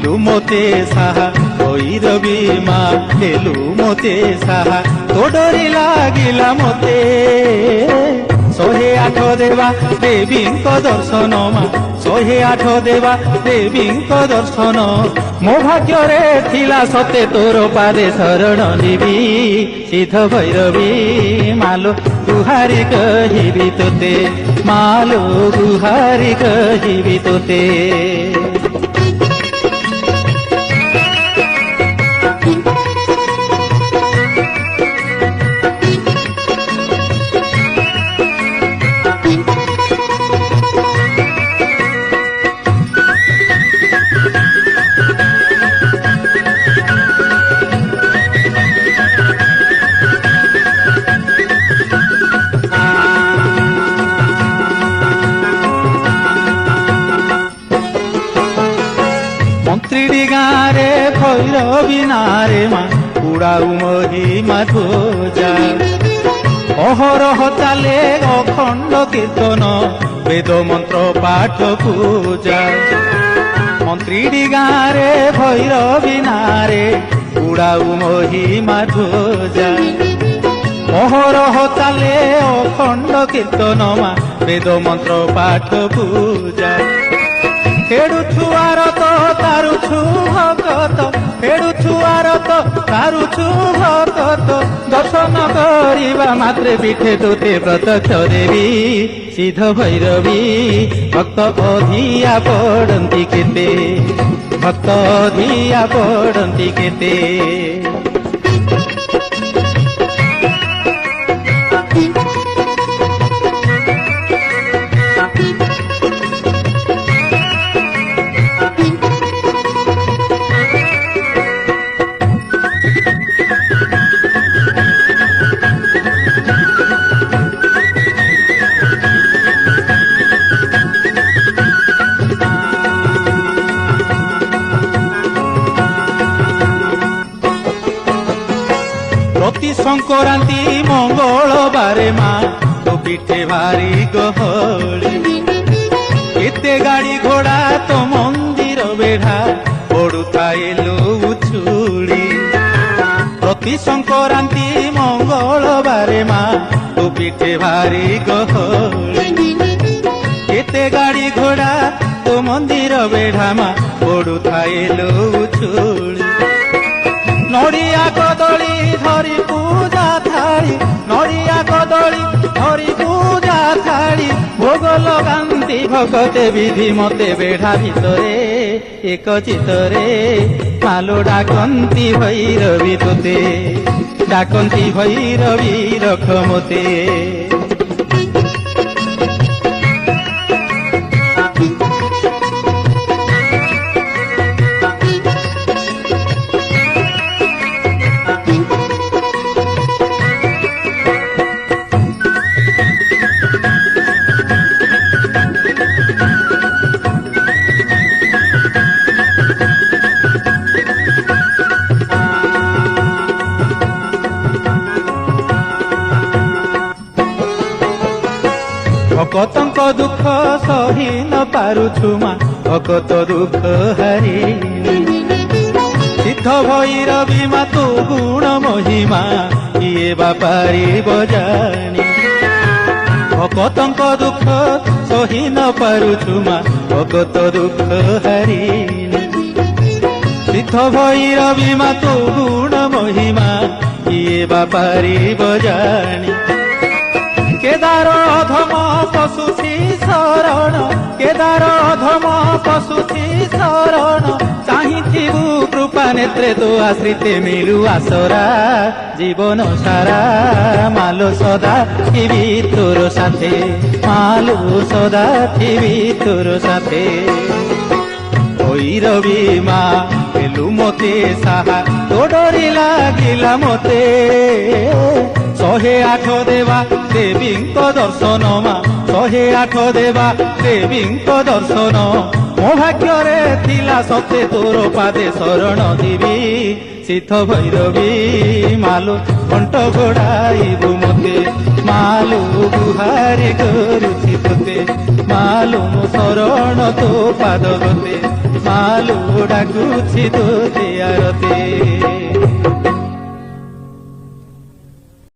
ହେଲୁ ମୋତେ ସାହା ଭୈରବୀ ମା ହେଲୁ ମୋତେ ସାହା ତୋ ଡୋରି ଲାଗିଲା ମୋତେ 108 ଦେବା ଦେବୀଙ୍କ ଦର୍ଶନ ମା 108 ଦେବା ଦେବୀଙ୍କ ଦର୍ଶନ ମୋ ଭାଗ୍ୟରେ ଥିଲା ସତେ ତୋର ପାଦେ ଶରଣ ଯିବି ସିଦ୍ଧ ଭୈରବୀ ମାଲୋ ଗୁହାରି କହିବି ତୋତେ ମାଲୋ ଗୁହାରି କହିବି ତୋତେ। ମନ୍ତ୍ରୀଡି ଗାଁରେ ଭୈରବୀ ନାରେ ମା ଉଡ଼ାଉ ମହିମା ଧ୍ୱଜା ଅହରହ ଚାଲେ ଅଖଣ୍ଡ କୀର୍ତ୍ତନ ବେଦ ମନ୍ତ୍ର ପାଠ ପୂଜା ମନ୍ତ୍ରୀଡି ଗାଁରେ ଭୈରବୀ ନାରେ ଉଡ଼ାଉ ମହିମା ଧ୍ୱଜା ଅହରହ ଚାଲେ ଅଖଣ୍ଡ କୀର୍ତ୍ତନ ମା ବେଦ ମନ୍ତ୍ର ପାଠ ପୂଜା ଖେଳୁଛୁଆର ତ ତାରୁଛୁ ଭଗତ ଖେଳୁଛୁଆର ତ ତାରୁଛୁ ଭଗତ ଦର୍ଶନ କରିବା ମାତ୍ରେ ପିଠେ ତୋତେ ପ୍ରତ୍ୟକ୍ଷ ଦେବି ସିଦ୍ଧ ଭୈରବୀ ଭକ୍ତ ଅଧିଆ ପଡ଼ନ୍ତି କେତେ ଭକ୍ତ ଅଧିଆ ପଡ଼ନ୍ତି କେତେ। প্রতি সংক্রান্তি মঙ্গলবারে মা তো পিঠে ভারি গহଳି কেতে গাড়ি ঘোড়া তো মন্দির বেঢ়া পড়ুথায়ে লো উছুড়ি প্রতি সংক্রান্তি মঙ্গলবারে মা তো পিঠে ভারি গহଳି কেতে গাড়ি ঘোড়া তো মন্দির বেঢ়া মা পড়ুথায়ে লো উছুড়ি নড়িয়া কদলী ধরি পূজা থাଳି নড়িয়া কদলী ধরি পূজা থাଳି ভোগ লগান্তি ভগতে বিধি মতে বেঢ়া ভিতরে এক চিতরে মালো ডাকନ୍ତି ভৈরবী তোতে ডাকନ୍ତି ভৈরবী রখ মতে। ভকতଙ୍କ দুঃখ সহি ন পাରୁଛୁ মা ভকত দুঃখ হারি সিদ্ধ ভৈরবী মা তু গুণ মহিমা কিଏ ବା ପାରିବ ଜାଣି ভকতଙ୍କ দুঃখ সহি ন ପାରୁଛୁ মা ভকত দুঃখ হারি সিদ্ধ ভৈরবী মা তু গুণ মহিমা কিଏ ବା ପାରିବ ଜାଣି কেদার অধম পশুছি শরণ কেদার অধম পশুছি শরণ চাহিথিবু কৃপা নেত্রে তো আশ্রিতে মিলু আসরা জীবন সারা মালো সদা থিবি তোর সাথে মালো সদা থিবি তোর সাথে। ভৈরবী মা হেলু মতে সাহা তো ডরি লাগিলা মতে 108 দেবা দেবীଙ୍କ দর্শন মা 108 দেবা দেবীଙ୍କ দর্শন ମୋ ଭାଗ୍ୟରେ ଥିଲା ସତେ ତୋର ପାଦେ ଶରଣ ଯିବି ସିଦ୍ଧ ଭୈରବୀ ମାଲୋ କଣ୍ଠ ଘୋଡ଼ାଇବୁ ମତେ ମାଲୋ ଗୁହାରି କରୁଛି ତୋତେ ମାଲୋ ମୋ ଶରଣ ତୋ ପାଦ ଗତେ ମାଲୁ ଡାକୁଛି ତୋତେ ଆରତି।